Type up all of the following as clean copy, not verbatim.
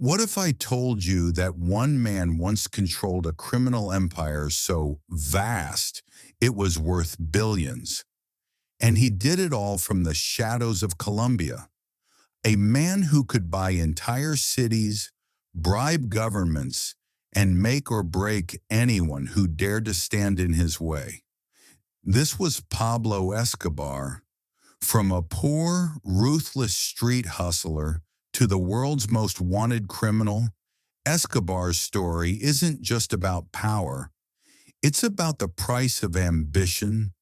What if I told you that one man once controlled a criminal empire so vast it was worth billions? And he did it all from the shadows of Colombia. A man who could buy entire cities, bribe governments, and make or break anyone who dared to stand in his way. This was Pablo Escobar, from a poor, ruthless street hustler to the world's most wanted criminal. Escobar's story isn't just about power. It's about the price of ambition,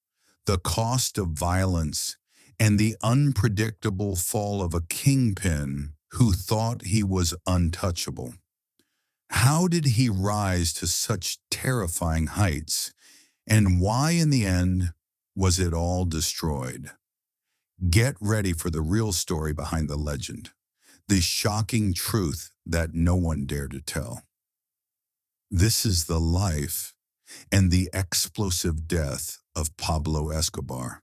the cost of violence, and the unpredictable fall of a kingpin who thought he was untouchable. How did he rise to such terrifying heights, and why in the end was it all destroyed? Get ready for the real story behind the legend, the shocking truth that no one dared to tell. This is the life and the explosive death of Pablo Escobar.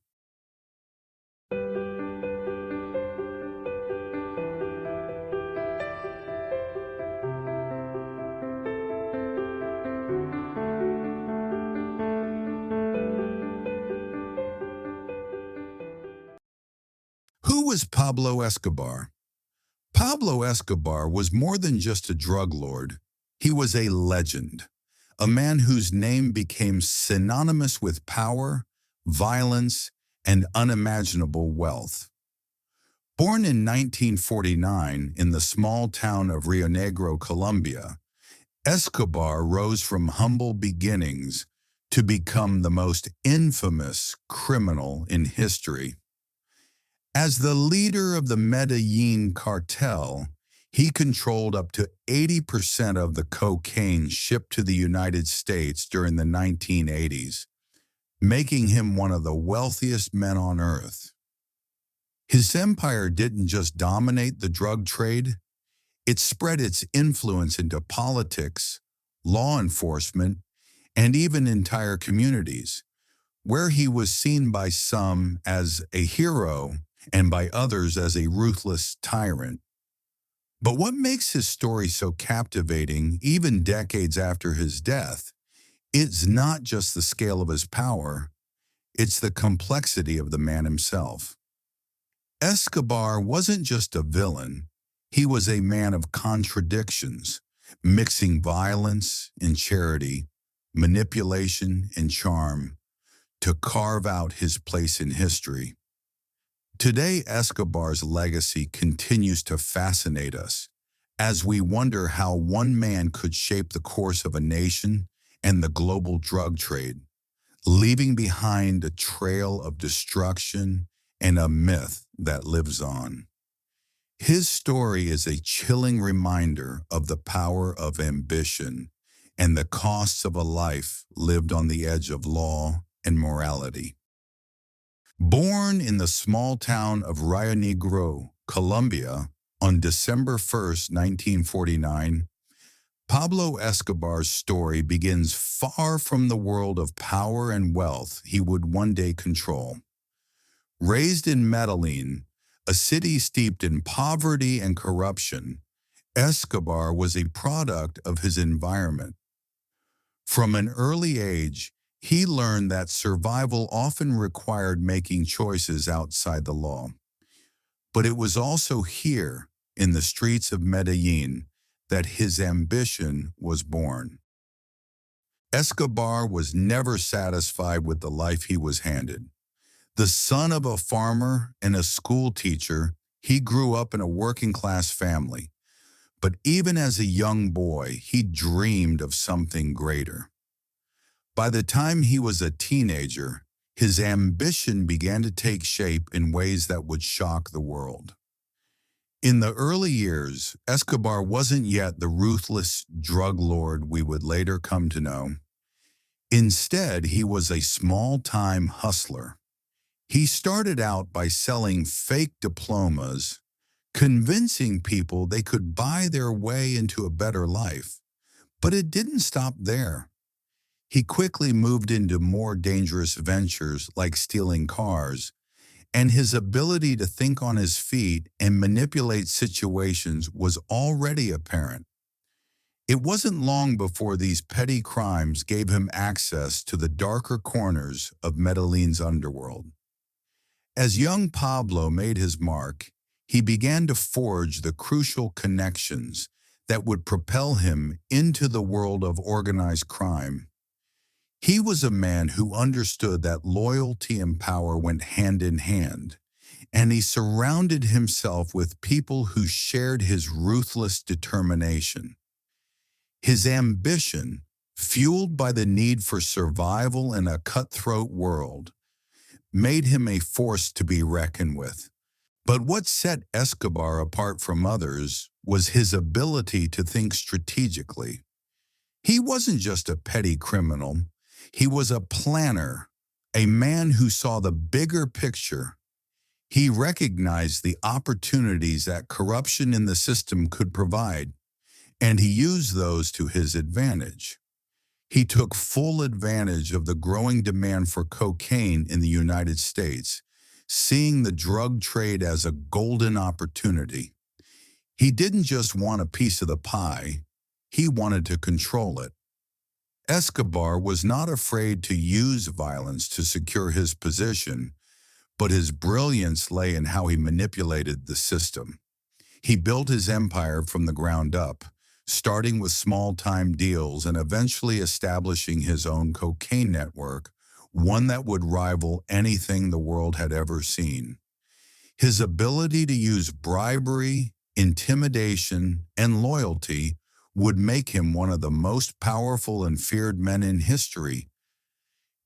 Who was Pablo Escobar? Pablo Escobar was more than just a drug lord. He was a legend, a man whose name became synonymous with power, violence, and unimaginable wealth. Born in 1949 in the small town of Rio Negro, Colombia, Escobar rose from humble beginnings to become the most infamous criminal in history. As the leader of the Medellin cartel, he controlled up to 80% of the cocaine shipped to the United States during the 1980s, making him one of the wealthiest men on earth. His empire didn't just dominate the drug trade, it spread its influence into politics, law enforcement, and even entire communities, where he was seen by some as a hero and by others as a ruthless tyrant. But what makes his story so captivating, even decades after his death, is not just the scale of his power, it's the complexity of the man himself. Escobar wasn't just a villain, he was a man of contradictions, mixing violence and charity, manipulation and charm, to carve out his place in history. Today, Escobar's legacy continues to fascinate us as we wonder how one man could shape the course of a nation and the global drug trade, leaving behind a trail of destruction and a myth that lives on. His story is a chilling reminder of the power of ambition and the costs of a life lived on the edge of law and morality. Born in the small town of Rio Negro, Colombia, on December 1st, 1949, Pablo Escobar's story begins far from the world of power and wealth he would one day control. Raised in Medellin, a city steeped in poverty and corruption, Escobar was a product of his environment. From an early age, he learned that survival often required making choices outside the law. But it was also here, in the streets of Medellin, that his ambition was born. Escobar was never satisfied with the life he was handed. The son of a farmer and a school teacher, he grew up in a working-class family. But even as a young boy, he dreamed of something greater. By the time he was a teenager, his ambition began to take shape in ways that would shock the world. In the early years, Escobar wasn't yet the ruthless drug lord we would later come to know. Instead, he was a small-time hustler. He started out by selling fake diplomas, convincing people they could buy their way into a better life. But it didn't stop there. He quickly moved into more dangerous ventures like stealing cars and his ability to think on his feet and manipulate situations was already apparent. It wasn't long before these petty crimes gave him access to the darker corners of Medellin's underworld. As young Pablo made his mark, he began to forge the crucial connections that would propel him into the world of organized crime. He was a man who understood that loyalty and power went hand in hand, and he surrounded himself with people who shared his ruthless determination. His ambition, fueled by the need for survival in a cutthroat world, made him a force to be reckoned with. But what set Escobar apart from others was his ability to think strategically. He wasn't just a petty criminal, he was a planner, a man who saw the bigger picture. He recognized the opportunities that corruption in the system could provide, and he used those to his advantage. He took full advantage of the growing demand for cocaine in the United States, seeing the drug trade as a golden opportunity. He didn't just want a piece of the pie, he wanted to control it. Escobar was not afraid to use violence to secure his position, but his brilliance lay in how he manipulated the system. He built his empire from the ground up, starting with small-time deals and eventually establishing his own cocaine network, one that would rival anything the world had ever seen. His ability to use bribery, intimidation, and loyalty would make him one of the most powerful and feared men in history.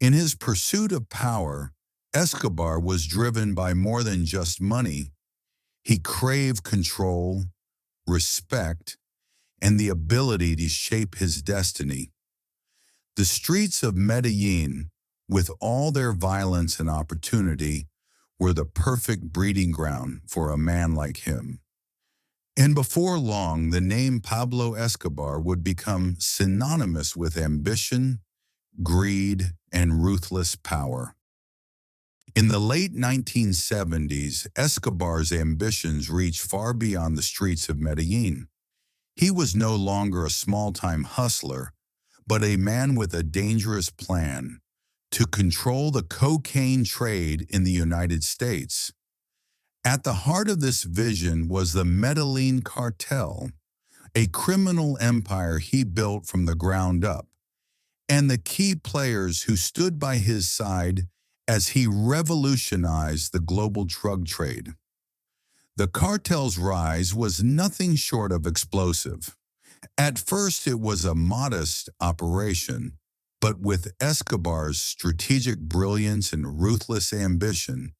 In his pursuit of power, Escobar was driven by more than just money. He craved control, respect, and the ability to shape his destiny. The streets of Medellin, with all their violence and opportunity, were the perfect breeding ground for a man like him. And before long, the name Pablo Escobar would become synonymous with ambition, greed, and ruthless power. In the late 1970s, Escobar's ambitions reached far beyond the streets of Medellin. He was no longer a small-time hustler, but a man with a dangerous plan to control the cocaine trade in the United States. At the heart of this vision was the Medellin Cartel, a criminal empire he built from the ground up, and the key players who stood by his side as he revolutionized the global drug trade. The cartel's rise was nothing short of explosive. At first, it was a modest operation, but with Escobar's strategic brilliance and ruthless ambition,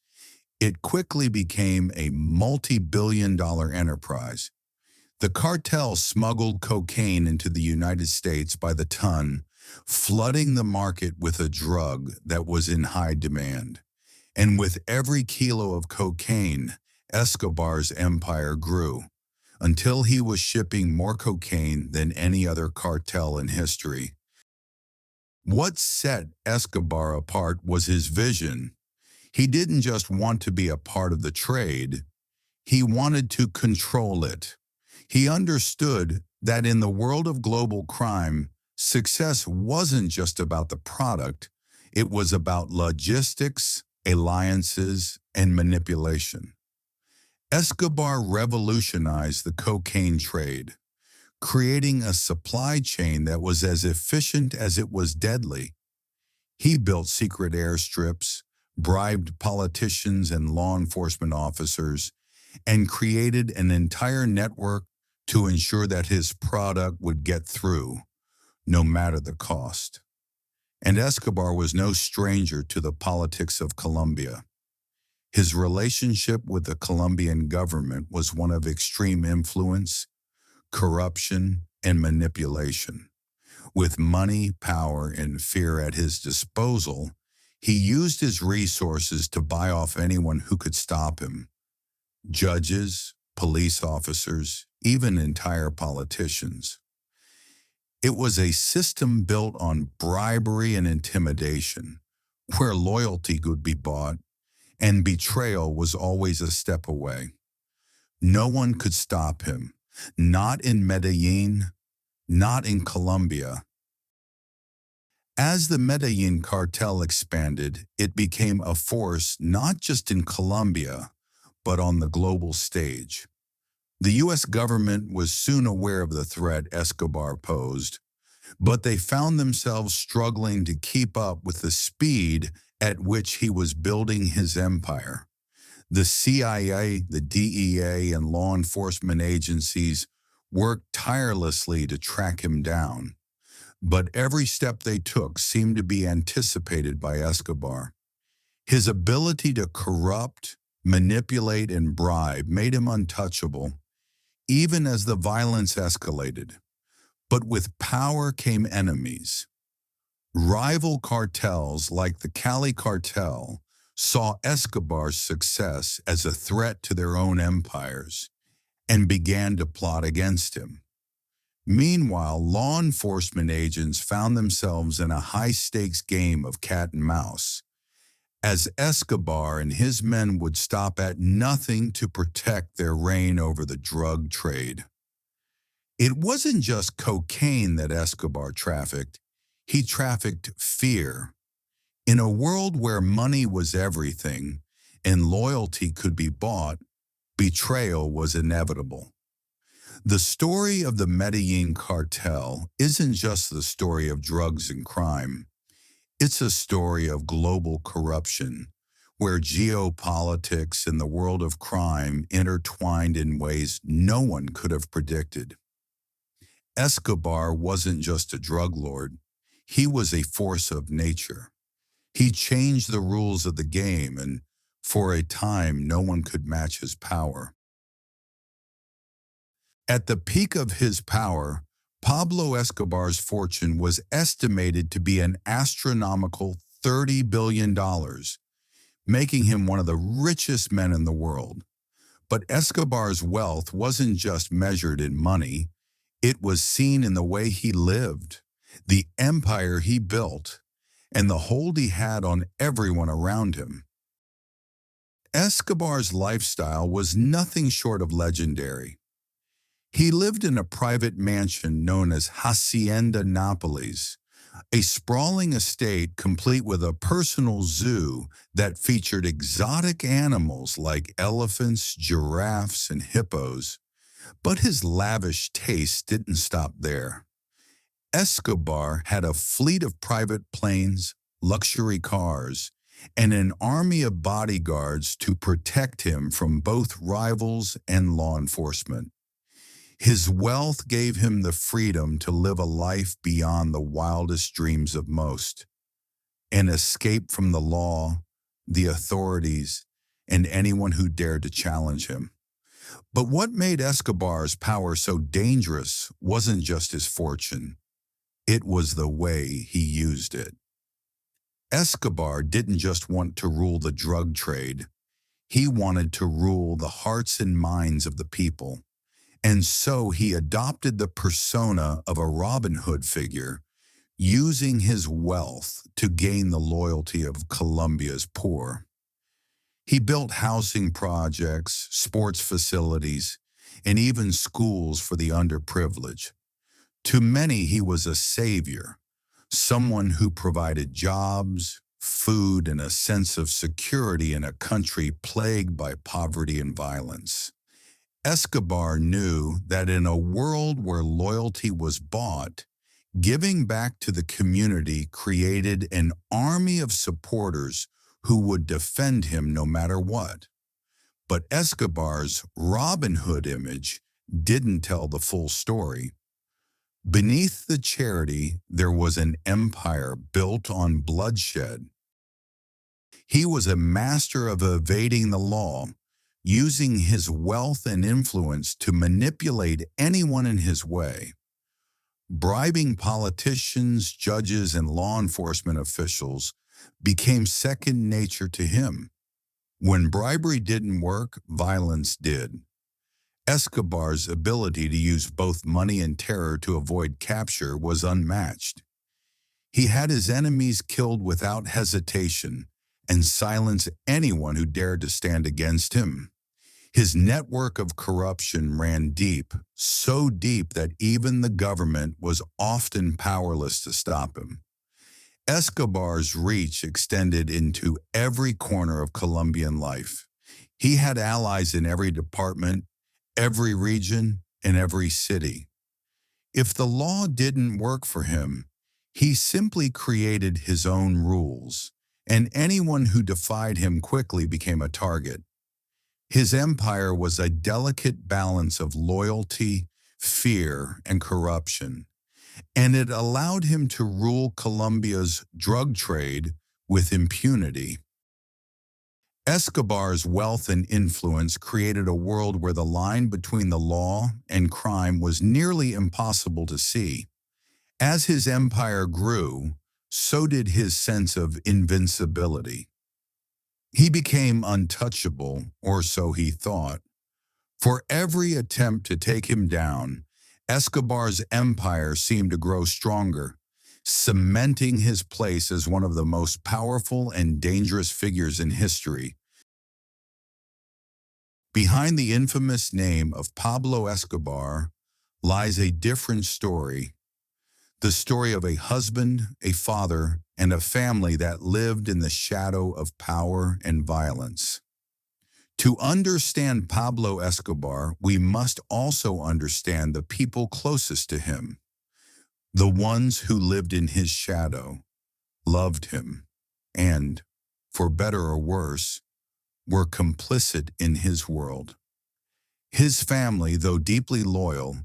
it quickly became a multi-billion-dollar enterprise. The cartel smuggled cocaine into the United States by the ton, flooding the market with a drug that was in high demand. And with every kilo of cocaine, Escobar's empire grew, until he was shipping more cocaine than any other cartel in history. What set Escobar apart was his vision. He didn't just want to be a part of the trade, he wanted to control it. He understood that in the world of global crime, success wasn't just about the product, it was about logistics, alliances, and manipulation. Escobar revolutionized the cocaine trade, creating a supply chain that was as efficient as it was deadly. He built secret airstrips, bribed politicians and law enforcement officers, and created an entire network to ensure that his product would get through, no matter the cost. And Escobar was no stranger to the politics of Colombia. His relationship with the Colombian government was one of extreme influence, corruption, and manipulation. With money, power, and fear at his disposal, he used his resources to buy off anyone who could stop him. Judges, police officers, even entire politicians. It was a system built on bribery and intimidation, where loyalty could be bought and betrayal was always a step away. No one could stop him, not in Medellin, not in Colombia. As the Medellin cartel expanded, it became a force not just in Colombia, but on the global stage. The U.S. government was soon aware of the threat Escobar posed, but they found themselves struggling to keep up with the speed at which he was building his empire. The CIA, the DEA, and law enforcement agencies worked tirelessly to track him down, but every step they took seemed to be anticipated by Escobar. His ability to corrupt, manipulate, and bribe made him untouchable, even as the violence escalated. But with power came enemies. Rival cartels like the Cali Cartel saw Escobar's success as a threat to their own empires and began to plot against him. Meanwhile, law enforcement agents found themselves in a high-stakes game of cat and mouse, as Escobar and his men would stop at nothing to protect their reign over the drug trade. It wasn't just cocaine that Escobar trafficked. He trafficked fear. In a world where money was everything and loyalty could be bought, betrayal was inevitable. The story of the Medellin cartel isn't just the story of drugs and crime. It's a story of global corruption, where geopolitics and the world of crime intertwined in ways no one could have predicted. Escobar wasn't just a drug lord. He was a force of nature. He changed the rules of the game, and for a time, no one could match his power. At the peak of his power, Pablo Escobar's fortune was estimated to be an astronomical $30 billion, making him one of the richest men in the world. But Escobar's wealth wasn't just measured in money. It was seen in the way he lived, the empire he built, and the hold he had on everyone around him. Escobar's lifestyle was nothing short of legendary. He lived in a private mansion known as Hacienda Nápoles, a sprawling estate complete with a personal zoo that featured exotic animals like elephants, giraffes, and hippos. But his lavish taste didn't stop there. Escobar had a fleet of private planes, luxury cars, and an army of bodyguards to protect him from both rivals and law enforcement. His wealth gave him the freedom to live a life beyond the wildest dreams of most, an escape from the law, the authorities, and anyone who dared to challenge him. But what made Escobar's power so dangerous wasn't just his fortune. It was the way he used it. Escobar didn't just want to rule the drug trade. He wanted to rule the hearts and minds of the people. And so he adopted the persona of a Robin Hood figure, using his wealth to gain the loyalty of Colombia's poor. He built housing projects, sports facilities, and even schools for the underprivileged. To many, he was a savior, someone who provided jobs, food, and a sense of security in a country plagued by poverty and violence. Escobar knew that in a world where loyalty was bought, giving back to the community created an army of supporters who would defend him no matter what. But Escobar's Robin Hood image didn't tell the full story. Beneath the charity, there was an empire built on bloodshed. He was a master of evading the law, using his wealth and influence to manipulate anyone in his way. Bribing politicians, judges, and law enforcement officials became second nature to him. When bribery didn't work, violence did. Escobar's ability to use both money and terror to avoid capture was unmatched. He had his enemies killed without hesitation, and silence anyone who dared to stand against him. His network of corruption ran deep, so deep that even the government was often powerless to stop him. Escobar's reach extended into every corner of Colombian life. He had allies in every department, every region, and every city. If the law didn't work for him, he simply created his own rules, and anyone who defied him quickly became a target. His empire was a delicate balance of loyalty, fear, and corruption, and it allowed him to rule Colombia's drug trade with impunity. Escobar's wealth and influence created a world where the line between the law and crime was nearly impossible to see. As his empire grew, so did his sense of invincibility. He became untouchable, or so he thought. For every attempt to take him down, Escobar's empire seemed to grow stronger, cementing his place as one of the most powerful and dangerous figures in history. Behind the infamous name of Pablo Escobar lies a different story, the story of a husband, a father, and a family that lived in the shadow of power and violence. To understand Pablo Escobar, we must also understand the people closest to him, the ones who lived in his shadow, loved him, and, for better or worse, were complicit in his world. His family, though deeply loyal,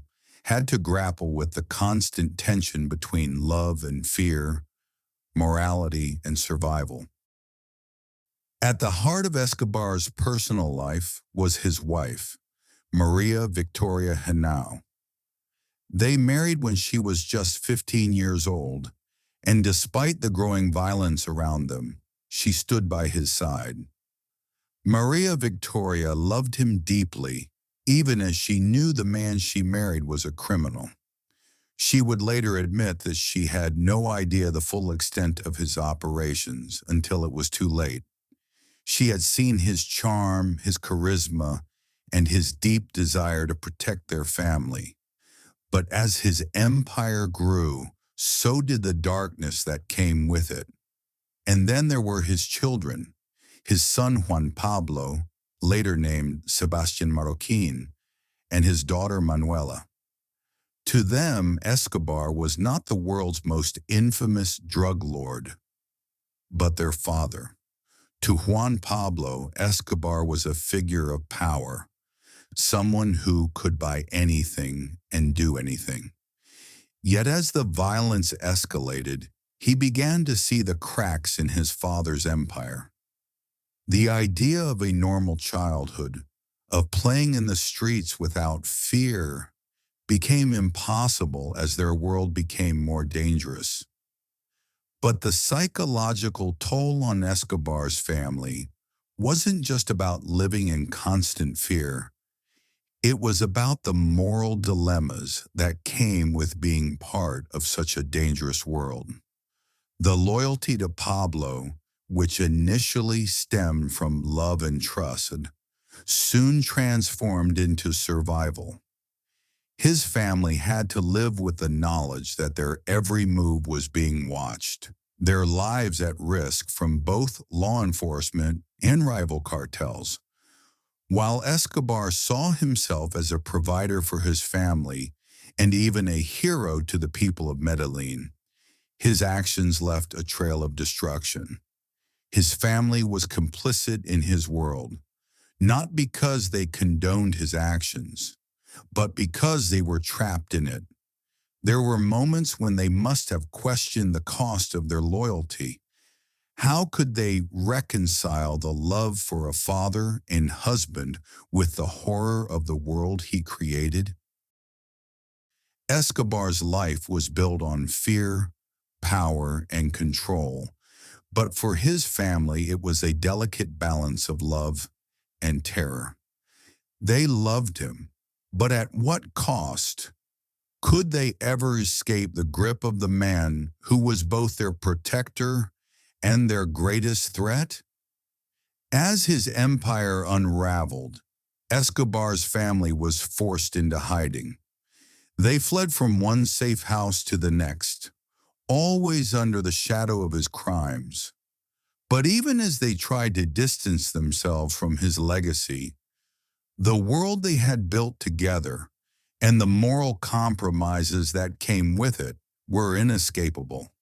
had to grapple with the constant tension between love and fear, morality and survival. At the heart of Escobar's personal life was his wife, Maria Victoria Henao. They married when she was just 15 years old, and despite the growing violence around them, she stood by his side. Maria Victoria loved him deeply, even as she knew the man she married was a criminal. She would later admit that she had no idea the full extent of his operations until it was too late. She had seen his charm, his charisma, and his deep desire to protect their family. But as his empire grew, so did the darkness that came with it. And then there were his children, his son Juan Pablo, later named Sebastian Marroquin, and his daughter Manuela. To them, Escobar was not the world's most infamous drug lord, but their father. To Juan Pablo, Escobar was a figure of power, someone who could buy anything and do anything. Yet as the violence escalated, he began to see the cracks in his father's empire. The idea of a normal childhood, of playing in the streets without fear, became impossible as their world became more dangerous. But the psychological toll on Escobar's family wasn't just about living in constant fear. It was about the moral dilemmas that came with being part of such a dangerous world. The loyalty to Pablo, which initially stemmed from love and trust, soon transformed into survival. His family had to live with the knowledge that their every move was being watched, their lives at risk from both law enforcement and rival cartels. While Escobar saw himself as a provider for his family and even a hero to the people of Medellin, his actions left a trail of destruction. His family was complicit in his world, not because they condoned his actions, but because they were trapped in it. There were moments when they must have questioned the cost of their loyalty. How could they reconcile the love for a father and husband with the horror of the world he created? Escobar's life was built on fear, power, and control, but for his family it was a delicate balance of love and terror. They loved him, but at what cost? Could they ever escape the grip of the man who was both their protector and their greatest threat? As his empire unraveled, Escobar's family was forced into hiding. They fled from one safe house to the next, always under the shadow of his crimes. But even as they tried to distance themselves from his legacy, the world they had built together and the moral compromises that came with it were inescapable.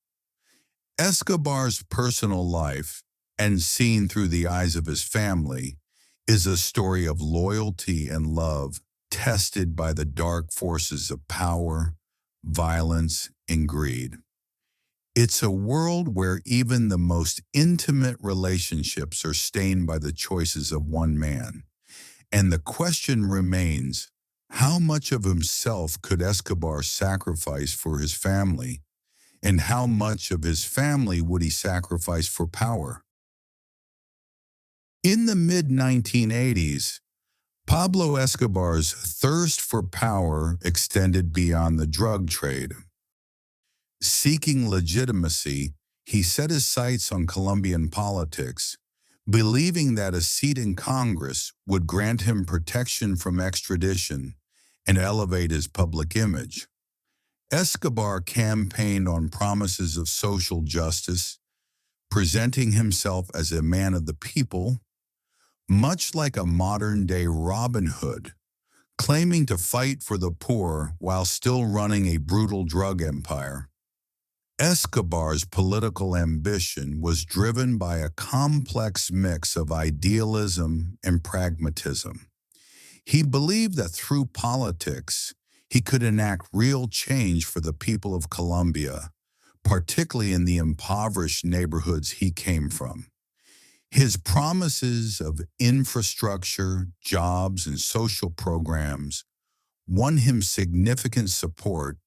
Escobar's personal life, and seen through the eyes of his family, is a story of loyalty and love tested by the dark forces of power, violence, and greed. It's a world where even the most intimate relationships are stained by the choices of one man. And the question remains, how much of himself could Escobar sacrifice for his family? And how much of his family would he sacrifice for power? In the mid-1980s, Pablo Escobar's thirst for power extended beyond the drug trade. Seeking legitimacy, he set his sights on Colombian politics, believing that a seat in Congress would grant him protection from extradition and elevate his public image. Escobar campaigned on promises of social justice, presenting himself as a man of the people, much like a modern-day Robin Hood, claiming to fight for the poor while still running a brutal drug empire. Escobar's political ambition was driven by a complex mix of idealism and pragmatism. He believed that through politics, he could enact real change for the people of Colombia, particularly in the impoverished neighborhoods he came from. His promises of infrastructure, jobs, and social programs won him significant support,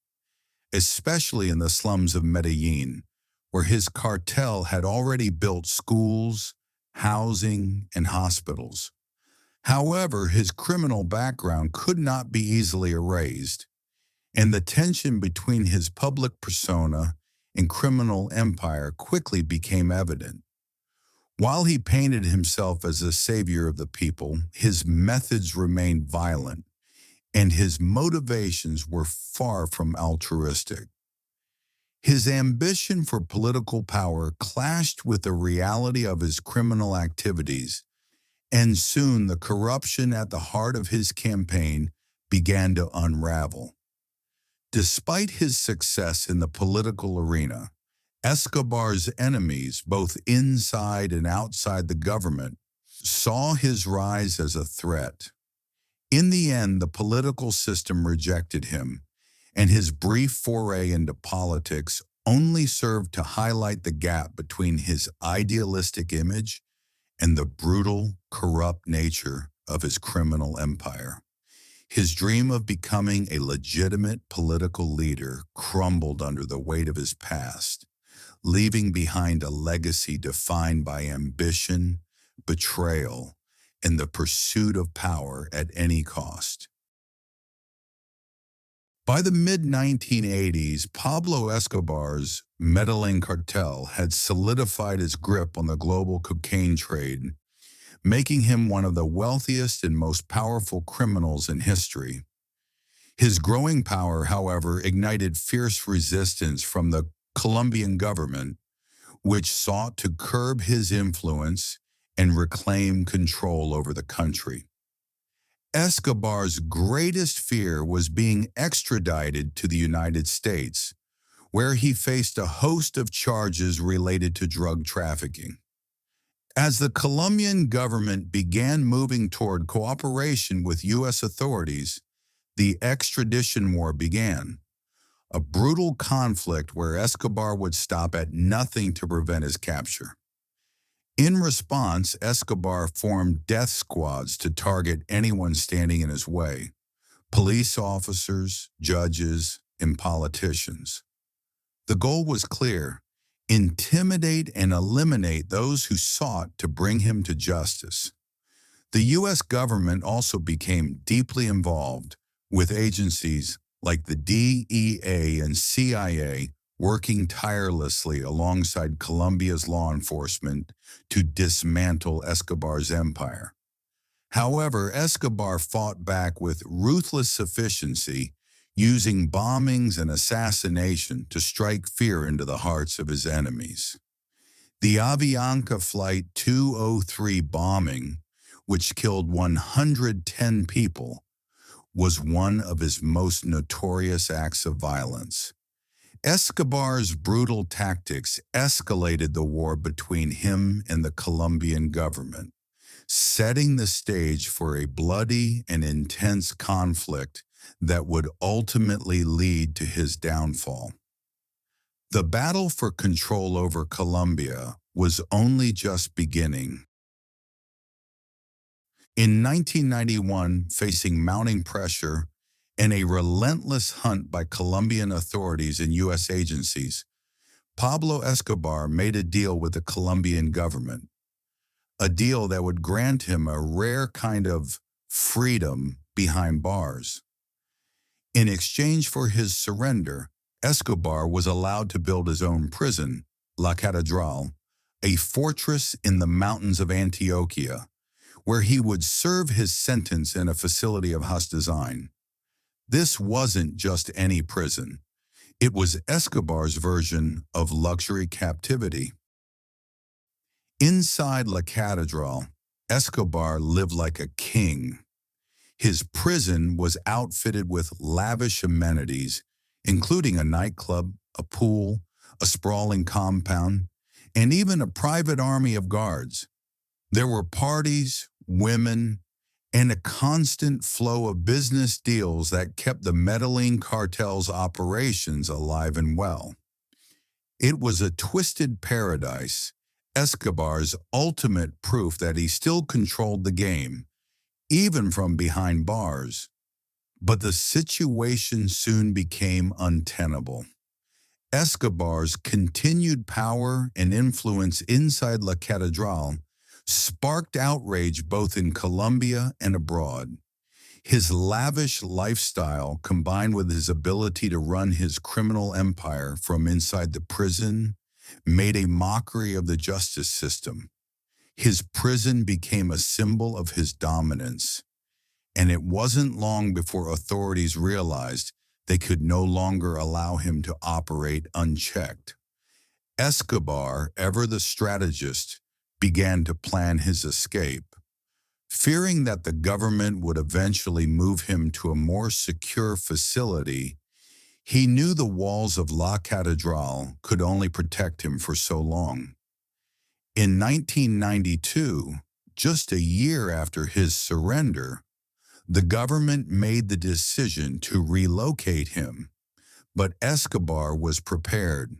especially in the slums of Medellin, where his cartel had already built schools, housing, and hospitals. However, his criminal background could not be easily erased, and the tension between his public persona and criminal empire quickly became evident. While he painted himself as a savior of the people, his methods remained violent, and his motivations were far from altruistic. His ambition for political power clashed with the reality of his criminal activities, and soon the corruption at the heart of his campaign began to unravel. Despite his success in the political arena, Escobar's enemies, both inside and outside the government, saw his rise as a threat. In the end, the political system rejected him, and his brief foray into politics only served to highlight the gap between his idealistic image and the brutal, corrupt nature of his criminal empire. His dream of becoming a legitimate political leader crumbled under the weight of his past, leaving behind a legacy defined by ambition, betrayal, and the pursuit of power at any cost. By the mid-1980s, Pablo Escobar's Medellin cartel had solidified his grip on the global cocaine trade, making him one of the wealthiest and most powerful criminals in history. His growing power, however, ignited fierce resistance from the Colombian government, which sought to curb his influence and reclaim control over the country. Escobar's greatest fear was being extradited to the United States, where he faced a host of charges related to drug trafficking. As the Colombian government began moving toward cooperation with U.S. authorities, the extradition war began, a brutal conflict where Escobar would stop at nothing to prevent his capture. In response, Escobar formed death squads to target anyone standing in his way: police officers, judges, and politicians. The goal was clear: intimidate and eliminate those who sought to bring him to justice. The U.S. government also became deeply involved, with agencies like the DEA and CIA working tirelessly alongside Colombia's law enforcement to dismantle Escobar's empire. However, Escobar fought back with ruthless efficiency, using bombings and assassination to strike fear into the hearts of his enemies. The Avianca Flight 203 bombing, which killed 110 people, was one of his most notorious acts of violence. Escobar's brutal tactics escalated the war between him and the Colombian government, setting the stage for a bloody and intense conflict that would ultimately lead to his downfall. The battle for control over Colombia was only just beginning. In 1991, facing mounting pressure and a relentless hunt by Colombian authorities and U.S. agencies, Pablo Escobar made a deal with the Colombian government, a deal that would grant him a rare kind of freedom behind bars. In exchange for his surrender, Escobar was allowed to build his own prison, La Catedral, a fortress in the mountains of Antioquia, where he would serve his sentence in a facility of house design. This wasn't just any prison. It was Escobar's version of luxury captivity. Inside La Catedral, Escobar lived like a king. His prison was outfitted with lavish amenities, including a nightclub, a pool, a sprawling compound, and even a private army of guards. There were parties, women, and a constant flow of business deals that kept the Medellin cartel's operations alive and well. It was a twisted paradise, Escobar's ultimate proof that he still controlled the game, even from behind bars. But the situation soon became untenable. Escobar's continued power and influence inside La Catedral sparked outrage both in Colombia and abroad. His lavish lifestyle, combined with his ability to run his criminal empire from inside the prison, made a mockery of the justice system. His prison became a symbol of his dominance, and it wasn't long before authorities realized they could no longer allow him to operate unchecked. Escobar, ever the strategist, began to plan his escape. Fearing that the government would eventually move him to a more secure facility, he knew the walls of La Catedral could only protect him for so long. In 1992, just a year after his surrender, the government made the decision to relocate him, but Escobar was prepared.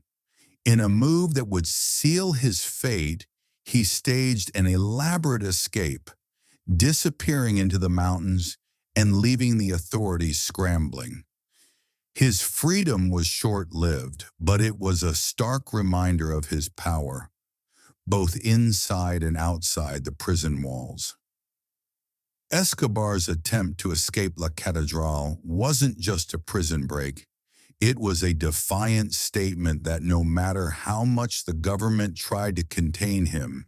In a move that would seal his fate, he staged an elaborate escape, disappearing into the mountains and leaving the authorities scrambling. His freedom was short-lived, but it was a stark reminder of his power, both inside and outside the prison walls. Escobar's attempt to escape La Catedral wasn't just a prison break. It was a defiant statement that no matter how much the government tried to contain him,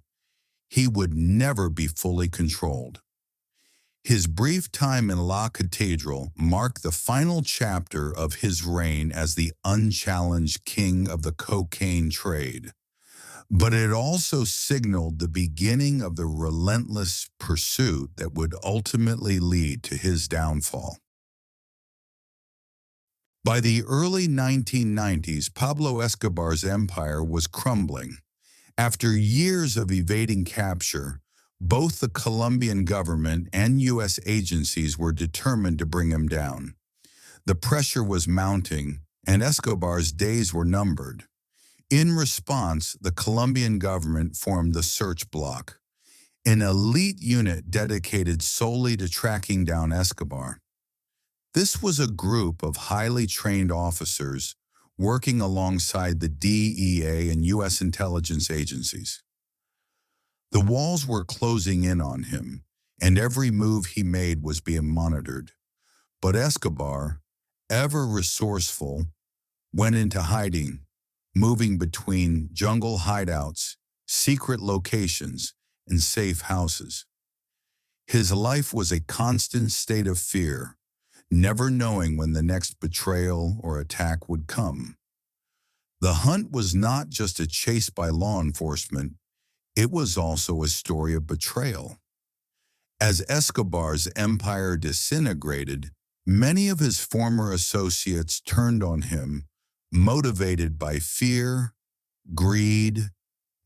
he would never be fully controlled. His brief time in La Catedral marked the final chapter of his reign as the unchallenged king of the cocaine trade. But it also signaled the beginning of the relentless pursuit that would ultimately lead to his downfall. By the early 1990s, Pablo Escobar's empire was crumbling. After years of evading capture, both the Colombian government and U.S. agencies were determined to bring him down. The pressure was mounting, and Escobar's days were numbered. In response, the Colombian government formed the Search Bloc, an elite unit dedicated solely to tracking down Escobar. This was a group of highly trained officers working alongside the DEA and U.S. intelligence agencies. The walls were closing in on him, and every move he made was being monitored. But Escobar, ever resourceful, went into hiding, moving between jungle hideouts, secret locations, and safe houses. His life was a constant state of fear, never knowing when the next betrayal or attack would come. The hunt was not just a chase by law enforcement, it was also a story of betrayal. As Escobar's empire disintegrated, many of his former associates turned on him, motivated by fear, greed,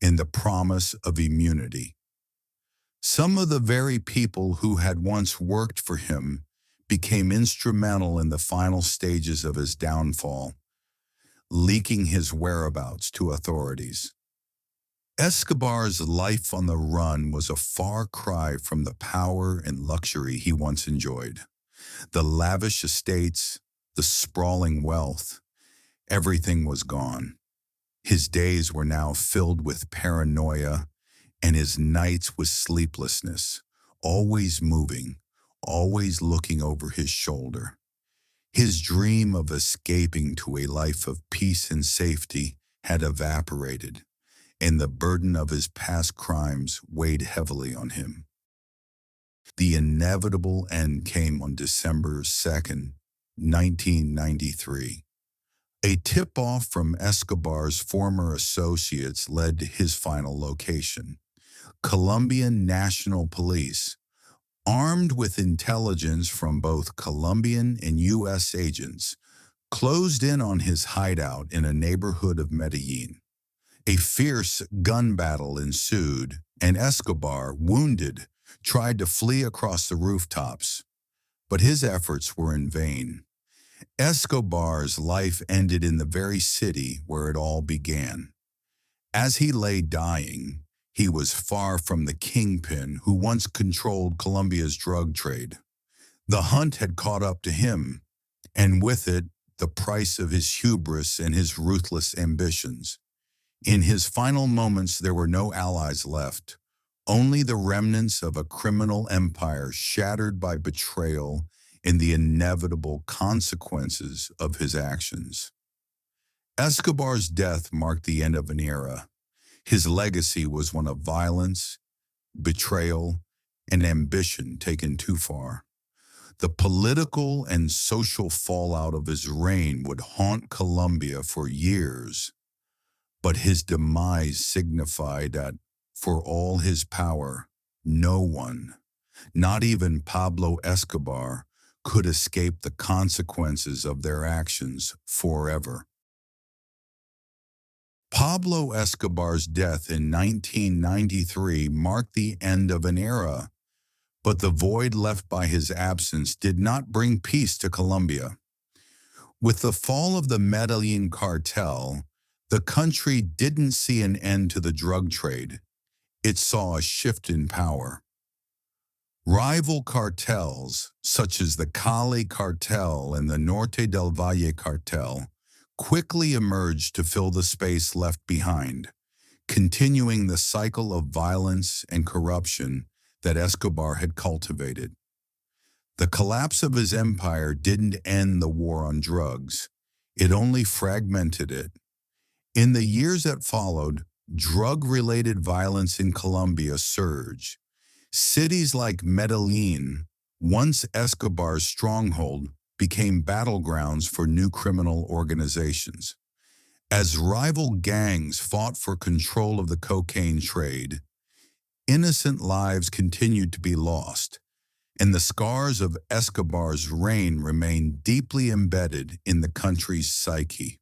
and the promise of immunity. Some of the very people who had once worked for him became instrumental in the final stages of his downfall, leaking his whereabouts to authorities. Escobar's life on the run was a far cry from the power and luxury he once enjoyed. The lavish estates, the sprawling wealth, everything was gone. His days were now filled with paranoia, and his nights with sleeplessness, always moving, always looking over his shoulder. His dream of escaping to a life of peace and safety had evaporated, and the burden of his past crimes weighed heavily on him. The inevitable end came on December 2nd, 1993. A tip-off from Escobar's former associates led to his final location. Colombian National Police, armed with intelligence from both Colombian and U.S. agents, closed in on his hideout in a neighborhood of Medellin. A fierce gun battle ensued, and Escobar, wounded, tried to flee across the rooftops, but his efforts were in vain. Escobar's life ended in the very city where it all began. As he lay dying, he was far from the kingpin who once controlled Colombia's drug trade. The hunt had caught up to him, and with it, the price of his hubris and his ruthless ambitions. In his final moments, there were no allies left, only the remnants of a criminal empire shattered by betrayal and the inevitable consequences of his actions. Escobar's death marked the end of an era. His legacy was one of violence, betrayal, and ambition taken too far. The political and social fallout of his reign would haunt Colombia for years, but his demise signified that, for all his power, no one, not even Pablo Escobar, could escape the consequences of their actions forever. Pablo Escobar's death in 1993 marked the end of an era, but the void left by his absence did not bring peace to Colombia. With the fall of the Medellin cartel, the country didn't see an end to the drug trade. It saw a shift in power. Rival cartels, such as the Cali Cartel and the Norte del Valle Cartel, quickly emerged to fill the space left behind, continuing the cycle of violence and corruption that Escobar had cultivated. The collapse of his empire didn't end the war on drugs. It only fragmented it. In the years that followed, drug-related violence in Colombia surged. Cities like Medellin, once Escobar's stronghold, became battlegrounds for new criminal organizations. As rival gangs fought for control of the cocaine trade, innocent lives continued to be lost, and the scars of Escobar's reign remained deeply embedded in the country's psyche.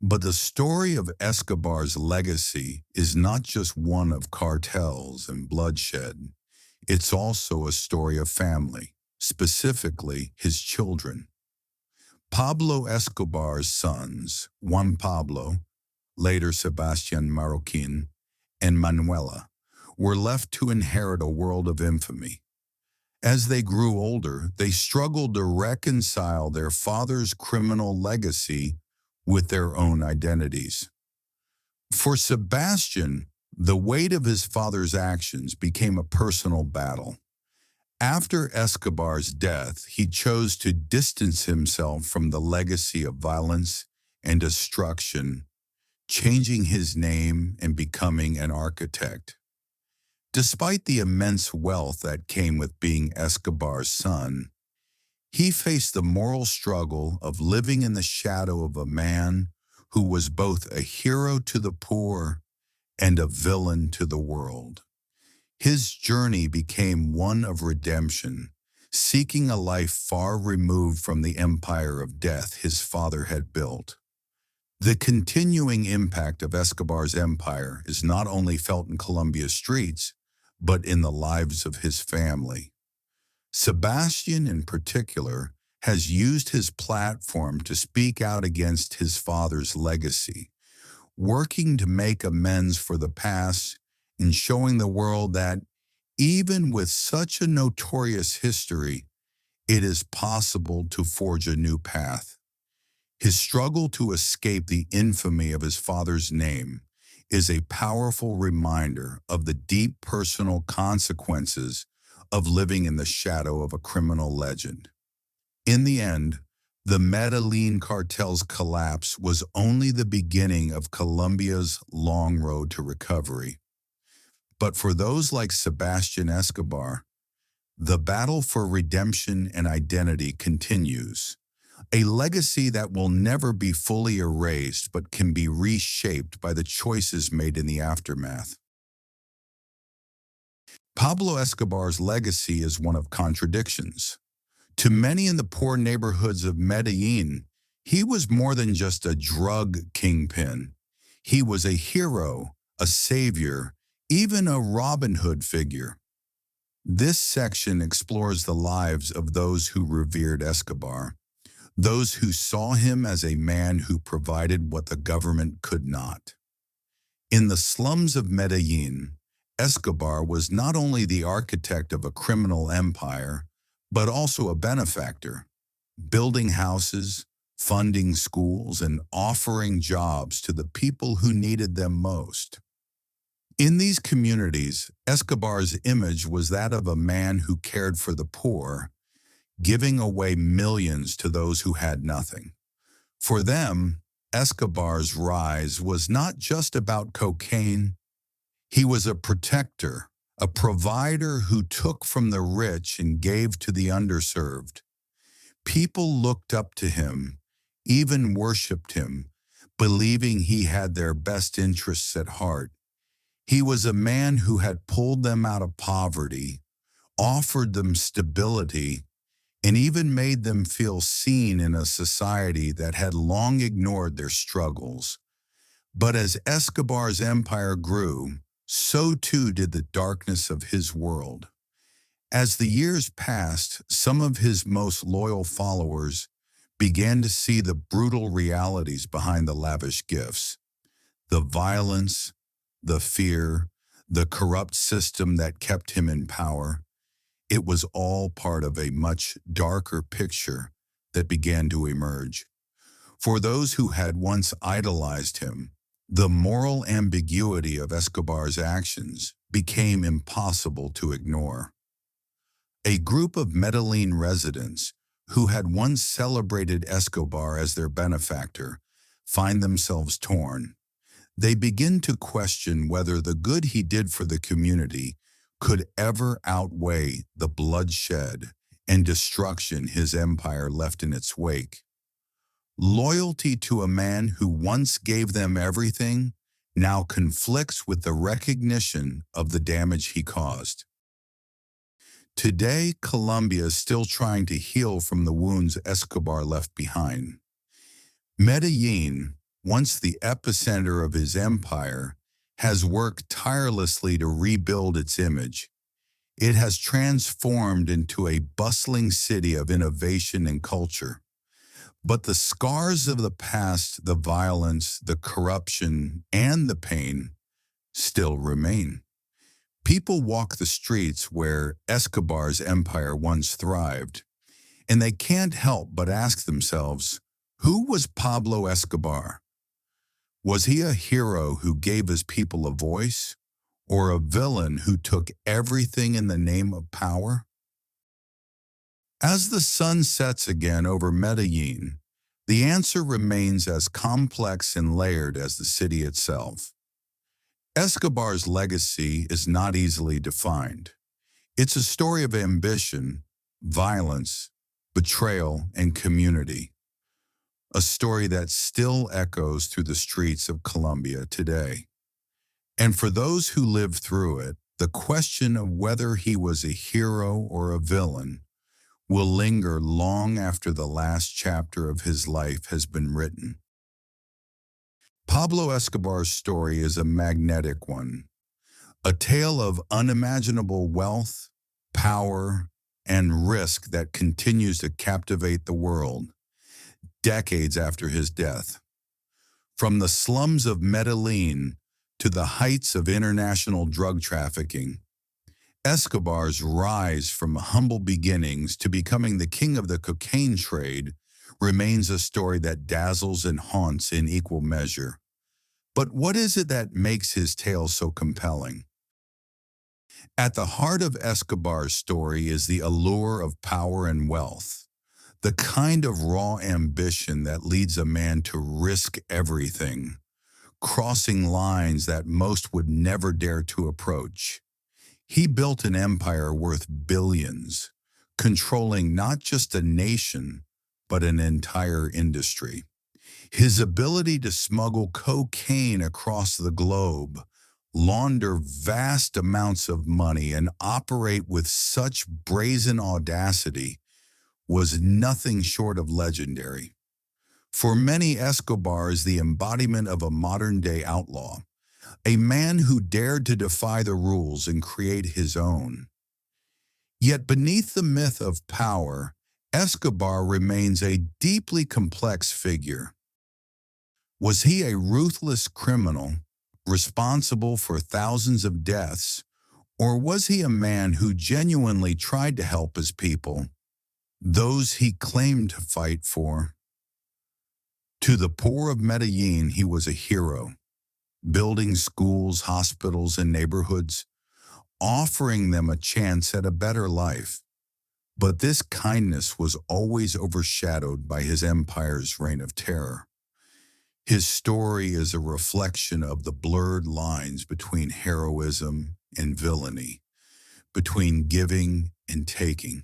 But the story of Escobar's legacy is not just one of cartels and bloodshed. It's also a story of family, specifically his children. Pablo Escobar's sons, Juan Pablo, later Sebastian Marroquin, and Manuela, were left to inherit a world of infamy. As they grew older, they struggled to reconcile their father's criminal legacy with their own identities. For Sebastian, the weight of his father's actions became a personal battle. After Escobar's death, he chose to distance himself from the legacy of violence and destruction, changing his name and becoming an architect. Despite the immense wealth that came with being Escobar's son, he faced the moral struggle of living in the shadow of a man who was both a hero to the poor and a villain to the world. His journey became one of redemption, seeking a life far removed from the empire of death his father had built. The continuing impact of Escobar's empire is not only felt in Colombia's streets, but in the lives of his family. Sebastian, in particular, has used his platform to speak out against his father's legacy, working to make amends for the past and showing the world that, even with such a notorious history, it is possible to forge a new path. His struggle to escape the infamy of his father's name is a powerful reminder of the deep personal consequences of living in the shadow of a criminal legend. In the end, the Medellin cartel's collapse was only the beginning of Colombia's long road to recovery. But for those like Sebastian Escobar, the battle for redemption and identity continues, a legacy that will never be fully erased but can be reshaped by the choices made in the aftermath. Pablo Escobar's legacy is one of contradictions. To many in the poor neighborhoods of Medellin, he was more than just a drug kingpin. He was a hero, a savior, even a Robin Hood figure. This section explores the lives of those who revered Escobar, those who saw him as a man who provided what the government could not. In the slums of Medellin, Escobar was not only the architect of a criminal empire, but also a benefactor, building houses, funding schools, and offering jobs to the people who needed them most. In these communities, Escobar's image was that of a man who cared for the poor, giving away millions to those who had nothing. For them, Escobar's rise was not just about cocaine. He was a protector, a provider who took from the rich and gave to the underserved. People looked up to him, even worshipped him, believing he had their best interests at heart. He was a man who had pulled them out of poverty, offered them stability, and even made them feel seen in a society that had long ignored their struggles. But as Escobar's empire grew, so too did the darkness of his world. As the years passed, some of his most loyal followers began to see the brutal realities behind the lavish gifts, the violence, the fear, the corrupt system that kept him in power. It was all part of a much darker picture that began to emerge. For those who had once idolized him, the moral ambiguity of Escobar's actions became impossible to ignore. A group of Medellin residents who had once celebrated Escobar as their benefactor find themselves torn. They begin to question whether the good he did for the community could ever outweigh the bloodshed and destruction his empire left in its wake. Loyalty to a man who once gave them everything now conflicts with the recognition of the damage he caused. Today, Colombia is still trying to heal from the wounds Escobar left behind. Medellin, once the epicenter of his empire, has worked tirelessly to rebuild its image. It has transformed into a bustling city of innovation and culture. But the scars of the past, the violence, the corruption, and the pain still remain. People walk the streets where Escobar's empire once thrived, and they can't help but ask themselves, who was Pablo Escobar? Was he a hero who gave his people a voice, or a villain who took everything in the name of power? As the sun sets again over Medellin, The answer remains as complex and layered as the city itself. Escobar's legacy is not easily defined. It's a story of ambition, violence, betrayal, and community. A story that still echoes through the streets of Colombia today. And for those who lived through it, the question of whether he was a hero or a villain will linger long after the last chapter of his life has been written. Pablo Escobar's story is a magnetic one, a tale of unimaginable wealth, power, and risk that continues to captivate the world decades after his death. From the slums of Medellin to the heights of international drug trafficking, Escobar's rise from humble beginnings to becoming the king of the cocaine trade remains a story that dazzles and haunts in equal measure. But what is it that makes his tale so compelling? At the heart of Escobar's story is the allure of power and wealth, the kind of raw ambition that leads a man to risk everything, crossing lines that most would never dare to approach. He built an empire worth billions, controlling not just a nation, but an entire industry. His ability to smuggle cocaine across the globe, launder vast amounts of money, and operate with such brazen audacity was nothing short of legendary. For many, Escobar is the embodiment of a modern-day outlaw, a man who dared to defy the rules and create his own. Yet beneath the myth of power, Escobar remains a deeply complex figure. Was he a ruthless criminal, responsible for thousands of deaths, or was he a man who genuinely tried to help his people, those he claimed to fight for? To the poor of Medellin, he was a hero, building schools, hospitals, and neighborhoods, offering them a chance at a better life. But this kindness was always overshadowed by his empire's reign of terror. His story is a reflection of the blurred lines between heroism and villainy, between giving and taking.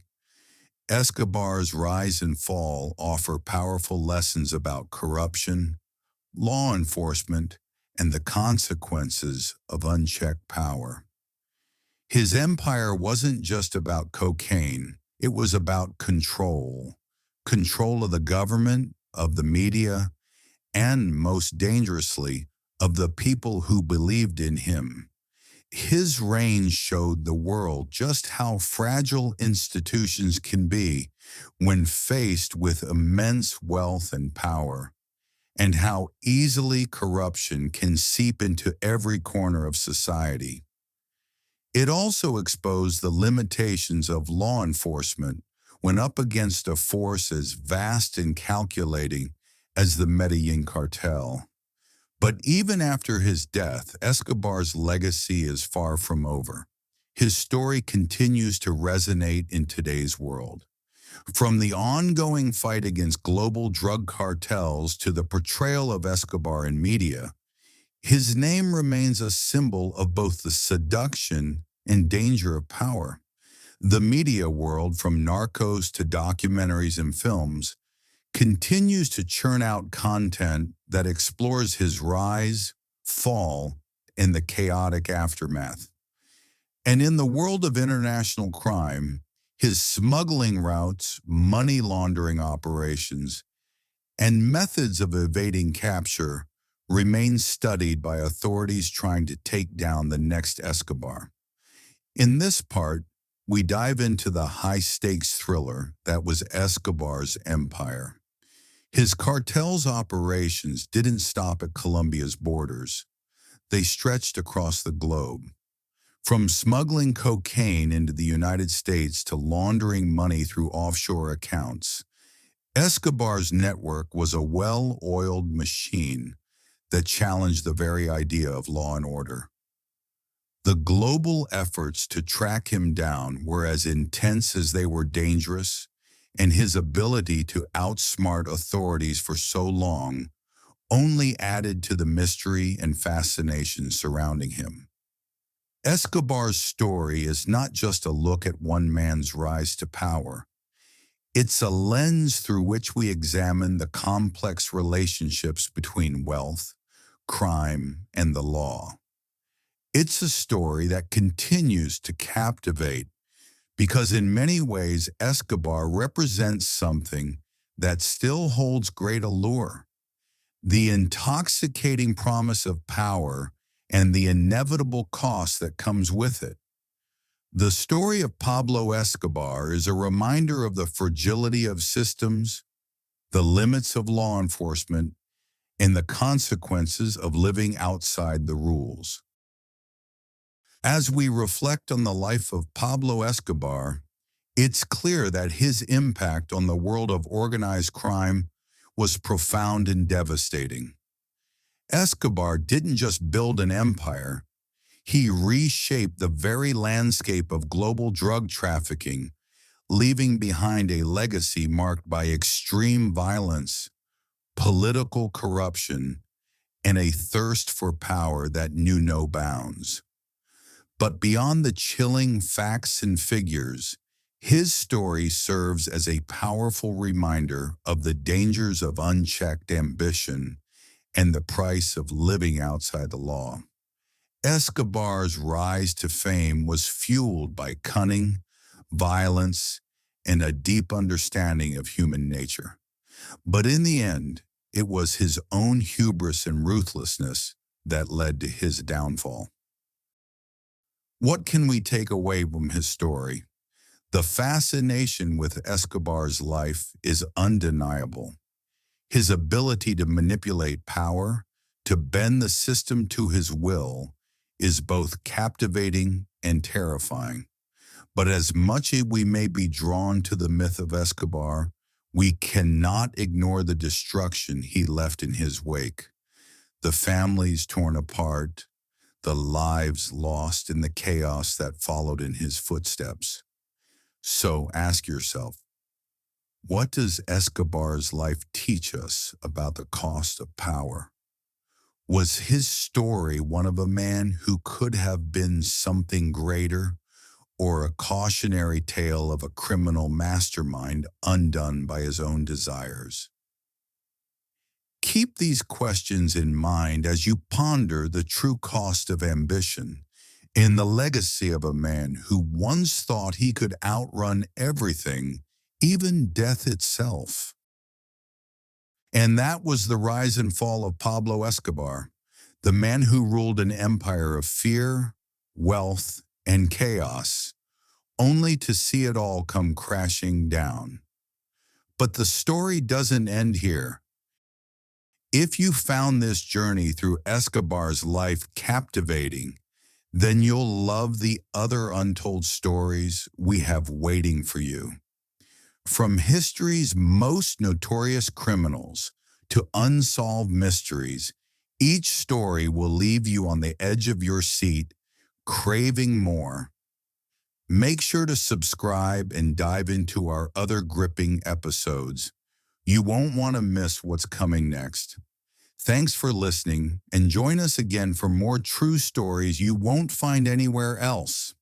Escobar's rise and fall offer powerful lessons about corruption, law enforcement, and the consequences of unchecked power. His empire wasn't just about cocaine, it was about control. Control of the government, of the media, and most dangerously, of the people who believed in him. His reign showed the world just how fragile institutions can be when faced with immense wealth and power, and how easily corruption can seep into every corner of society. It also exposed the limitations of law enforcement when up against a force as vast and calculating as the Medellin Cartel. But even after his death, Escobar's legacy is far from over. His story continues to resonate in today's world. From the ongoing fight against global drug cartels to the portrayal of Escobar in media, his name remains a symbol of both the seduction and danger of power. The media world, from Narcos to documentaries and films, continues to churn out content that explores his rise, fall, and the chaotic aftermath. And in the world of international crime, his smuggling routes, money laundering operations, and methods of evading capture remain studied by authorities trying to take down the next Escobar. In this part, we dive into the high-stakes thriller that was Escobar's empire. His cartel's operations didn't stop at Colombia's borders. They stretched across the globe. From smuggling cocaine into the United States to laundering money through offshore accounts, Escobar's network was a well-oiled machine that challenged the very idea of law and order. The global efforts to track him down were as intense as they were dangerous, and his ability to outsmart authorities for so long only added to the mystery and fascination surrounding him. Escobar's story is not just a look at one man's rise to power. It's a lens through which we examine the complex relationships between wealth, crime, and the law. It's a story that continues to captivate because in many ways Escobar represents something that still holds great allure: the intoxicating promise of power and the inevitable cost that comes with it. The story of Pablo Escobar is a reminder of the fragility of systems, the limits of law enforcement, and the consequences of living outside the rules. As we reflect on the life of Pablo Escobar, it's clear that his impact on the world of organized crime was profound and devastating. Escobar didn't just build an empire, he reshaped the very landscape of global drug trafficking, leaving behind a legacy marked by extreme violence, political corruption, and a thirst for power that knew no bounds. But beyond the chilling facts and figures, his story serves as a powerful reminder of the dangers of unchecked ambition and the price of living outside the law. Escobar's rise to fame was fueled by cunning, violence, and a deep understanding of human nature. But in the end, it was his own hubris and ruthlessness that led to his downfall. What can we take away from his story? The fascination with Escobar's life is undeniable. His ability to manipulate power, to bend the system to his will, is both captivating and terrifying. But as much as we may be drawn to the myth of Escobar, we cannot ignore the destruction he left in his wake. The families torn apart, the lives lost in the chaos that followed in his footsteps. So ask yourself, what does Escobar's life teach us about the cost of power? Was his story one of a man who could have been something greater, or a cautionary tale of a criminal mastermind undone by his own desires? Keep these questions in mind as you ponder the true cost of ambition and the legacy of a man who once thought he could outrun everything, even death itself. And that was the rise and fall of Pablo Escobar, the man who ruled an empire of fear, wealth, and chaos, only to see it all come crashing down. But the story doesn't end here. If you found this journey through Escobar's life captivating, then you'll love the other untold stories we have waiting for you. From history's most notorious criminals to unsolved mysteries, each story will leave you on the edge of your seat, craving more. Make sure to subscribe and dive into our other gripping episodes. You won't want to miss what's coming next. Thanks for listening, and join us again for more true stories you won't find anywhere else.